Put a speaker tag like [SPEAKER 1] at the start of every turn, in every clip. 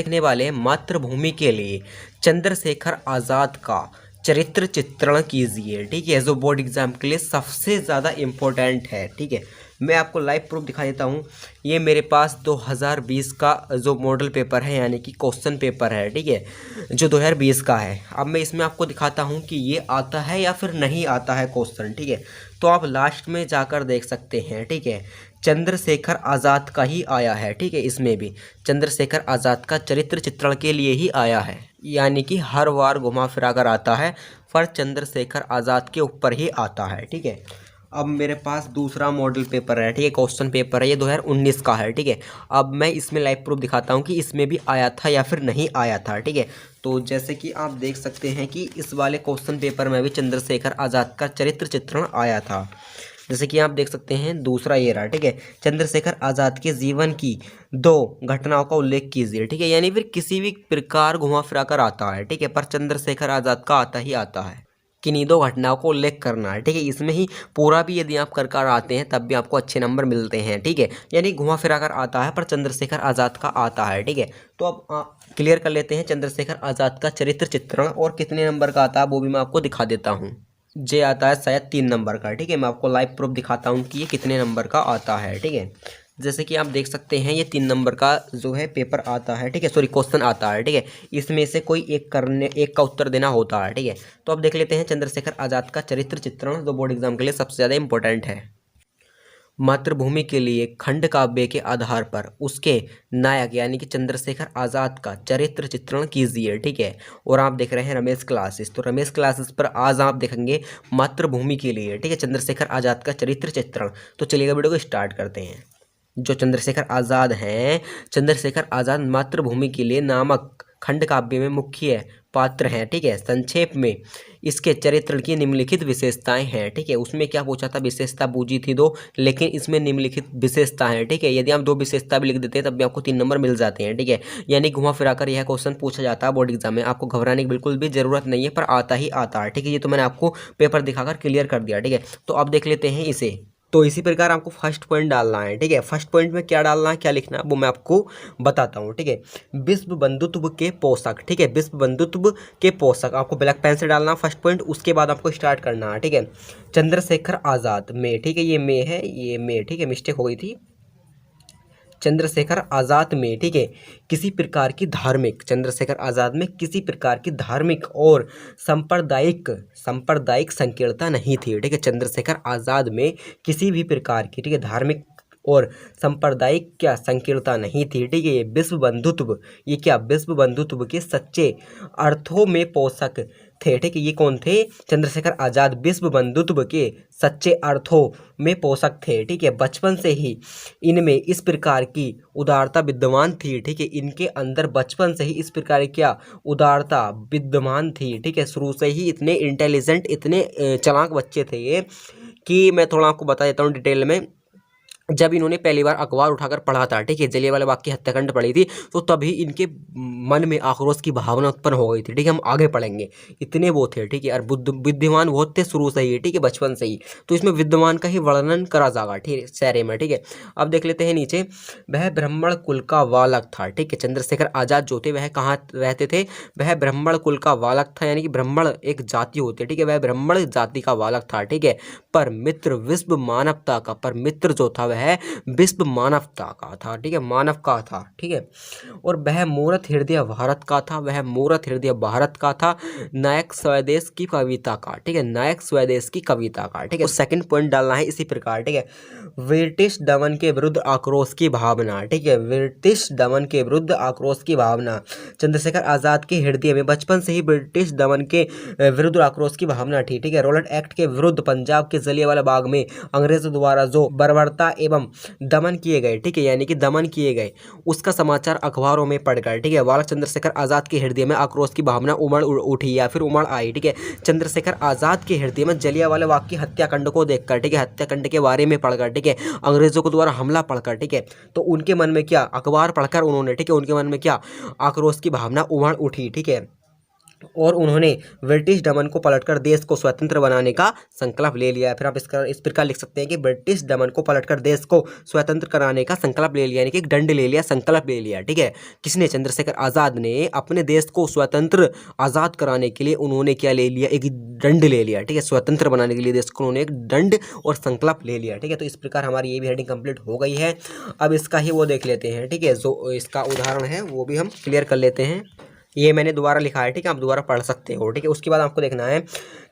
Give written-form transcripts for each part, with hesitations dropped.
[SPEAKER 1] देखने वाले मातृभूमि के लिए चंद्रशेखर आज़ाद का चरित्र चित्रण कीजिए। ठीक है, जो बोर्ड एग्जाम के लिए सबसे ज़्यादा इम्पोर्टेंट है। ठीक है, मैं आपको लाइव प्रूफ दिखा देता हूँ। ये मेरे पास 2020 का जो मॉडल पेपर है, यानी कि क्वेश्चन पेपर है। ठीक है, जो 2020 का है। अब मैं इसमें आपको दिखाता हूँ कि ये आता है या फिर नहीं आता है क्वेश्चन। ठीक है, तो आप लास्ट में जाकर देख सकते हैं। ठीक है, चंद्रशेखर आज़ाद का ही आया है। ठीक है, इसमें भी चंद्रशेखर आज़ाद का चरित्र चित्रण के लिए ही आया है, यानी कि हर बार घुमा फिरा कर आता है, पर चंद्रशेखर आज़ाद के ऊपर ही आता है। ठीक है, अब मेरे पास दूसरा मॉडल पेपर है। ठीक है, क्वेश्चन पेपर है, ये 2019 का है। ठीक है, अब मैं इसमें लाइव प्रूफ दिखाता हूँ कि इसमें भी आया था या फिर नहीं आया था। ठीक है, तो जैसे कि आप देख सकते हैं कि इस वाले क्वेश्चन पेपर में भी चंद्रशेखर आज़ाद का चरित्र चित्रण आया था। जैसे कि आप देख सकते हैं, दूसरा ये रहा। ठीक है, चंद्रशेखर आज़ाद के जीवन की 2 घटनाओं का उल्लेख कीजिए। ठीक है, यानी फिर किसी भी प्रकार घुमा फिरा कर आता है। ठीक है, पर चंद्रशेखर आज़ाद का आता ही आता है। किन्हीं 2 घटनाओं को उल्लेख करना है। ठीक है, इसमें ही पूरा भी यदि आप कर आते हैं तब भी आपको अच्छे नंबर मिलते हैं। ठीक है, यानी घुमा फिरा कर आता है, पर चंद्रशेखर आज़ाद का आता है। ठीक है, तो अब क्लियर कर लेते हैं चंद्रशेखर आज़ाद का चरित्र चित्रण, और कितने नंबर का आता है वो भी मैं आपको दिखा देता हूँ। जे आता है शायद 3 नंबर का। ठीक है, मैं आपको लाइव प्रूफ दिखाता हूँ कि ये कितने नंबर का आता है। ठीक है, जैसे कि आप देख सकते हैं, ये 3 नंबर का जो है पेपर आता है। ठीक है, सॉरी क्वेश्चन आता है। ठीक है, इसमें से कोई एक का उत्तर देना होता है। ठीक है, तो अब देख लेते हैं चंद्रशेखर आज़ाद का चरित्र चित्रण, जो बोर्ड एग्जाम के लिए सबसे ज़्यादा इंपॉर्टेंट है। मातृभूमि के लिए खंड काव्य के आधार पर उसके नायक यानी कि चंद्रशेखर आज़ाद का चरित्र चित्रण कीजिए। ठीक है, और आप देख रहे हैं रमेश क्लासेस, तो रमेश क्लासेस पर आज आप देखेंगे मातृभूमि के लिए। ठीक है, चंद्रशेखर आज़ाद का चरित्र चित्रण। तो चलिएगा वीडियो को स्टार्ट करते हैं। जो चंद्रशेखर आज़ाद हैं, चंद्रशेखर आज़ाद मातृभूमि के लिए नामक खंड काव्य में मुख्य पात्र हैं। ठीक है, संक्षेप में इसके चरित्र की निम्नलिखित विशेषताएं हैं। ठीक है, उसमें क्या पूछा था, विशेषता पूछी थी 2, लेकिन इसमें निम्नलिखित विशेषता है। ठीक है, यदि आप 2 विशेषता भी लिख देते हैं तब भी आपको 3 नंबर मिल जाते हैं। ठीक है, यानी घुमा फिराकर यह क्वेश्चन पूछा जाता है बोर्ड एग्जाम में। आपको घबराने की बिल्कुल भी जरूरत नहीं है, पर आता ही आता है। ठीक है, ये तो मैंने आपको पेपर दिखाकर क्लियर कर दिया। ठीक है, तो अब देख लेते हैं इसे। तो इसी प्रकार आपको फर्स्ट पॉइंट डालना है। ठीक है, फर्स्ट पॉइंट में क्या डालना है, क्या लिखना है, वो मैं आपको बताता हूँ। ठीक है, विश्व बंधुत्व के पोषक। ठीक है, विश्व बंधुत्व के पोषक आपको ब्लैक पेन से डालना फर्स्ट पॉइंट, उसके बाद आपको स्टार्ट करना है। ठीक है, चंद्रशेखर आज़ाद में। ठीक है, ये में है, ये में। ठीक है, मिस्टेक हो गई थी। चंद्रशेखर आज़ाद में, ठीक है, किसी प्रकार की धार्मिक, चंद्रशेखर आज़ाद में किसी प्रकार की धार्मिक और सांप्रदायिक संकीर्णता नहीं थी। ठीक है, चंद्रशेखर आज़ाद में किसी भी प्रकार की, ठीक है, धार्मिक और सांप्रदायिक क्या संकीर्णता नहीं थी। ठीक है, ये विश्व बंधुत्व, ये क्या विश्व बंधुत्व के सच्चे अर्थों में पोषक थे। ठीक है, ये कौन थे, चंद्रशेखर आज़ाद विश्व बंधुत्व के सच्चे अर्थों में पोषक थे। ठीक है, बचपन से ही इनमें इस प्रकार की उदारता विद्यमान थी। ठीक है, इनके अंदर बचपन से ही इस प्रकार की क्या उदारता विद्यमान थी। ठीक है, शुरू से ही इतने इंटेलिजेंट, इतने चालाक बच्चे थे ये, कि मैं थोड़ा आपको बता देता हूँ डिटेल में। जब इन्होंने पहली बार अखबार उठाकर पढ़ा था, ठीक है, जलियांवाला बाग की हत्याकांड पढ़ी थी, तो तभी इनके मन में आक्रोश की भावना उत्पन्न हो गई थी। ठीक है, हम आगे पढ़ेंगे, इतने वो थे। ठीक है, और विद्यमान बहुत थे शुरू से ही। ठीक है, बचपन से ही, तो इसमें विद्यमान का ही वर्णन करा जाएगा। ठीक है, शहरे में। ठीक है, अब देख लेते हैं नीचे। वह ब्राह्मण कुल का बालक था। ठीक है, चंद्रशेखर आज़ाद जो थे वह कहाँ रहते थे, वह ब्राह्मण कुल का बालक था, यानी कि ब्राह्मण एक जाति होती है। ठीक है, वह ब्राह्मण जाति का बालक था। ठीक है, पर मित्र विश्व मानवता का, पर मित्र जो था वह विश्व मानवता का था। ठीक है, मानव का था। ठीक है, और वह मूर्त हृदय भारत का था, वह मूर्त हृदय भारत का था, नायक स्वदेश की कविता का। ठीक है, नायक स्वदेश की कविता का। ठीक है, सेकंड पॉइंट डालना है इसी प्रकार। ठीक है, ब्रिटिश दमन के विरुद्ध आक्रोश की भावना। ठीक है, ब्रिटिश दमन के विरुद्ध आक्रोश की भावना, चंद्रशेखर आज़ाद के हृदय में बचपन से ही ब्रिटिश दमन के विरुद्ध आक्रोश की भावना थी। ठीक है, रॉलेट एक्ट के विरुद्ध पंजाब के जलियांवाला बाग में अंग्रेजों द्वारा जो बर्बरता एवं दमन किए गए, ठीक है, यानी कि दमन किए गए, उसका समाचार अखबारों में पढ़कर, ठीक है, बालक चंद्रशेखर आज़ाद के हृदय में आक्रोश की भावना उमड़ उठी या फिर उमड़ आई। ठीक है, चंद्रशेखर आज़ाद के हृदय में जलियांवाला बाग की हत्याकांड को देखकर, ठीक है, हत्याकांड के बारे में पढ़कर, ठीक है, अंग्रेजों को द्वारा हमला पढ़कर, ठीक है, तो उनके मन में क्या, अखबार पढ़कर उन्होंने, ठीक है, उनके मन में क्या, आक्रोश की भावना उमड़ उठी। ठीक है, और उन्होंने ब्रिटिश दमन को पलटकर देश को स्वतंत्र बनाने का संकल्प ले लिया। फिर आप इस प्रकार लिख सकते हैं कि ब्रिटिश दमन को पलटकर देश को स्वतंत्र कराने का संकल्प ले लिया, यानी कि एक दंड ले लिया, संकल्प ले लिया। ठीक है, किसने? चंद्रशेखर आज़ाद ने अपने देश को स्वतंत्र आज़ाद कराने के लिए उन्होंने क्या ले लिया? एक दंड ले लिया। ठीक है, स्वतंत्र बनाने के लिए देश को उन्होंने एक दंड और संकल्प ले लिया। ठीक है, तो इस प्रकार हमारी ये भी हेडिंग कंप्लीट हो गई है। अब इसका ही वो देख लेते हैं। ठीक है, जो इसका उदाहरण है वो भी हम क्लियर कर लेते हैं। ये मैंने दोबारा लिखा है, ठीक है, आप दोबारा पढ़ सकते हो। ठीक है, उसके बाद आपको देखना है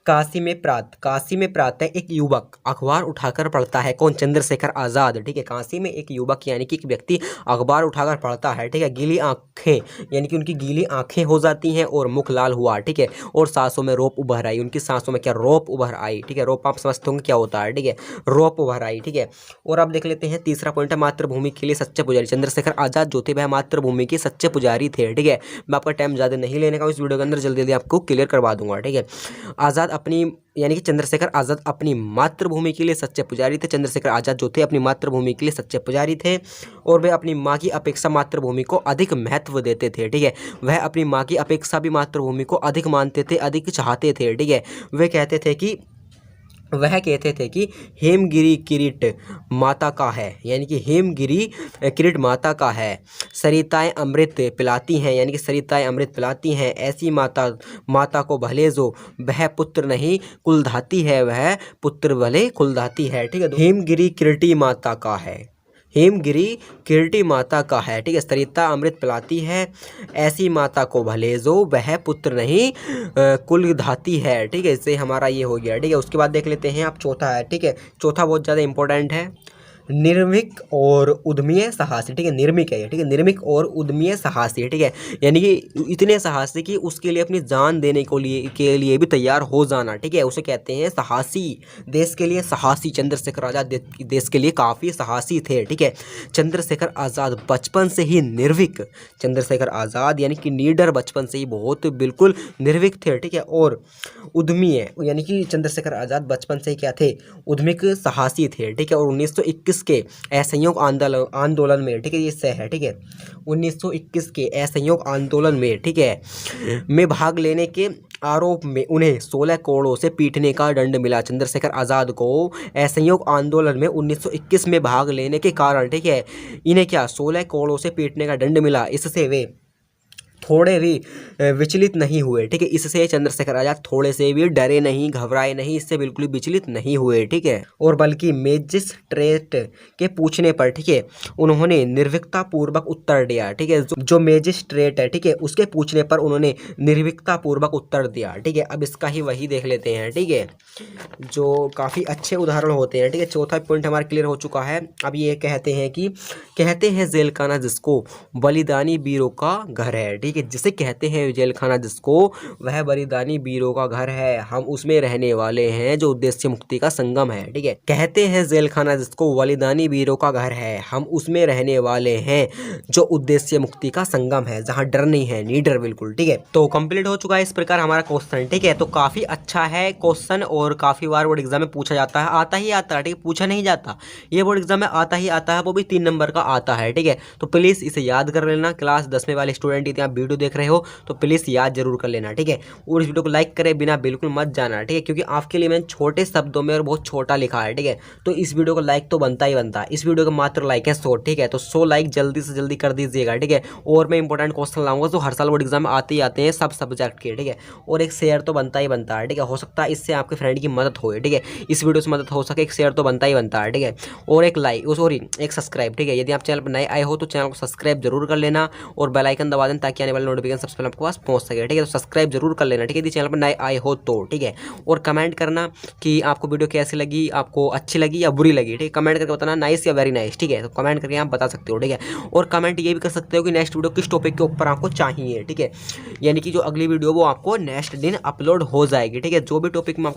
[SPEAKER 1] काशी में प्रातः एक युवक अखबार उठाकर पढ़ता है। कौन? चंद्रशेखर आज़ाद। ठीक है, काशी में एक युवक यानी कि एक व्यक्ति अखबार उठाकर पढ़ता है। ठीक है, गीली आंखें यानी कि उनकी गीली आंखें हो जाती हैं और मुख लाल हुआ। ठीक है, और सांसों में रोप उभर आई, उनकी सांसों में क्या? रोप उभर आई। ठीक है, रोप आप समझते होंगे क्या होता है। ठीक है, रोप उभर आई। ठीक है, और आप देख लेते हैं तीसरा पॉइंट है मातृभूमि के लिए सच्चे पुजारी। चंद्रशेखर आज़ाद जो थे वह मातृभूमि के सच्चे पुजारी थे। ठीक है, मैं आपका टाइम ज़्यादा नहीं लेने का, इस वीडियो के अंदर जल्दी जल्दी आपको क्लियर करवा दूंगा। ठीक है, आज़ाद अपनी यानी कि चंद्रशेखर आज़ाद अपनी मातृभूमि के लिए सच्चे पुजारी थे। चंद्रशेखर आज़ाद जो थे अपनी मातृभूमि के लिए सच्चे पुजारी थे और वे अपनी माँ की अपेक्षा मातृभूमि को अधिक महत्व देते थे। ठीक है, वह अपनी माँ की अपेक्षा भी मातृभूमि को अधिक मानते थे, अधिक चाहते थे। ठीक है, वह कहते थे कि हेमगिरी किरीट माता का है, यानी कि हेमगिरी किरीट माता का है। सरिताएं अमृत पिलाती हैं, यानी कि सरिताएं अमृत पिलाती हैं। ऐसी माता को भले जो वह पुत्र नहीं कुलधाती है, वह पुत्र भले कुलधाती है। ठीक है, हेमगिरी किरीटी माता का है, हेमगिरी किरीटी माता का है। ठीक है, सरिता अमृत पिलाती है, ऐसी माता को भले जो वह पुत्र नहीं कुलधाती है। ठीक है, इससे हमारा ये हो गया। ठीक है, उसके बाद देख लेते हैं आप चौथा है। ठीक है, चौथा बहुत ज़्यादा इंपॉर्टेंट है, निर्भीक और उद्यमीय साहसी। ठीक है, निर्मिक है ये। ठीक है, निर्मिक और उद्यमीय साहसी। ठीक है, यानी कि इतने साहसी कि उसके लिए अपनी जान देने के लिए भी तैयार हो जाना। ठीक है, उसे कहते हैं साहसी, देश के लिए साहसी। चंद्रशेखर आज़ाद देश के लिए काफ़ी साहसी थे। ठीक है, चंद्रशेखर आज़ाद बचपन से ही निर्भीक, चंद्रशेखर आज़ाद यानी कि नीडर बचपन से ही बहुत बिल्कुल निर्भीक थे। ठीक है, और उद्यमीय यानी कि चंद्रशेखर आज़ाद बचपन से ही क्या थे? उद्यमिक साहसी थे। ठीक है, और 1921 के असहयोग आंदोलन में, ठीक है, ये सह है। ठीक है, 1921 के असहयोग आंदोलन में, ठीक है, में भाग लेने के आरोप में उन्हें 16 करोड़ों से पीटने का दंड मिला। चंद्रशेखर आज़ाद को असहयोग आंदोलन में 1921 में भाग लेने के कारण, ठीक है, इन्हें क्या? 16 करोड़ों से पीटने का दंड मिला। इससे वे थोड़े भी विचलित नहीं हुए। ठीक है, इससे चंद्रशेखर आज़ाद थोड़े से भी डरे नहीं, घबराए नहीं, इससे बिल्कुल भी विचलित नहीं हुए। ठीक है, और बल्कि मैजिस्ट्रेट के पूछने पर, ठीक है, उन्होंने निर्भीकता पूर्वक उत्तर दिया। ठीक है, जो मैजिस्ट्रेट है, ठीक है, उसके पूछने पर उन्होंने निर्भीकता पूर्वक उत्तर दिया। ठीक है, अब इसका ही वही देख लेते हैं। ठीक है, जो काफ़ी अच्छे उदाहरण होते हैं। ठीक है, चौथा पॉइंट हमारा क्लियर हो चुका है। अब ये कहते हैं जेल खाना जिसको बलिदानी वीरों का घर है। ठीक है, जिसे कहते हैं जेल खाना जिसको वह बलिदानी वीरों का घर है, हम उसमें रहने वाले हैं जो उद्देश्य मुक्ति का संगम है। ठीक है, कहते हैं जेल खाना जिसको बलिदानी वीरों का घर है, हम उसमें रहने वाले हैं जो उद्देश्य मुक्ति का संगम है, जहाँ डर नहीं है, नीडर बिल्कुल। ठीक है, तो कंप्लीट हो चुका है इस प्रकार हमारा क्वेश्चन। ठीक है, तो काफी अच्छा है क्वेश्चन और काफी बार बोर्ड एग्जाम में पूछा जाता है, आता ही आता है। ठीक है, पूछा नहीं जाता, ये बोर्ड एग्जाम में आता ही आता है, वो भी 3 नंबर का आता है। ठीक है, तो प्लीज इसे याद कर लेना। क्लास 10वीं वाले स्टूडेंट यदि आप वीडियो देख रहे हो तो प्लीज याद जरूर कर लेना। ठीक है, और इस वीडियो को लाइक करे बिना बिल्कुल मत जाना। ठीक है, क्योंकि आपके लिए मैंने छोटे शब्दों में और बहुत छोटा लिखा है। ठीक है, तो इस वीडियो को लाइक तो बनता ही बनता है। इस वीडियो का मात्र लाइक है 100। ठीक है, तो 100 लाइक जल्दी से जल्दी कर दीजिएगा। ठीक है, और मैं इंपॉर्टेंट क्वेश्चन लाऊंगा जो हर साल बोर्ड एग्जाम में आते ही आते हैं सब सब्जेक्ट के। ठीक है, और एक शेयर तो बनता ही बनता है। ठीक है, हो सकता है इससे आपके फ्रेंड की मदद हो। ठीक है, इस वीडियो से मदद हो सके, एक शेयर तो बनता ही बनता है। ठीक है, और एक लाइक, सॉरी, एक सब्सक्राइब। ठीक है, यदि आप चैनल पर नए आए हो तो चैनल को सब्सक्राइब जरूर कर लेना और बेल आइकन दबा देना ताकि आने वाले नोटिफिकेशन सबसे पहले आपके पास पहुंच सके। ठीक है, तो सब्सक्राइब जरूर कर लेना। ठीक है, यदि चैनल पर नए आए हो तो। ठीक है, और कमेंट करना कि आपको वीडियो कैसी लगी, आपको अच्छी लगी या बुरी लगी। ठीक है, कमेंट करके बताना नाइस या वेरी नाइस। ठीक है, तो कमेंट करके आप बता सकते हो। ठीक है, और कमेंट ये भी कर सकते हो कि नेक्स्ट वीडियो किस टॉपिक के ऊपर आपको चाहिए। ठीक है, यानी कि जो अगली वीडियो वो आपको नेक्स्ट दिन अपलोड हो जाएगी। ठीक है, जो भी टॉपिक में आपको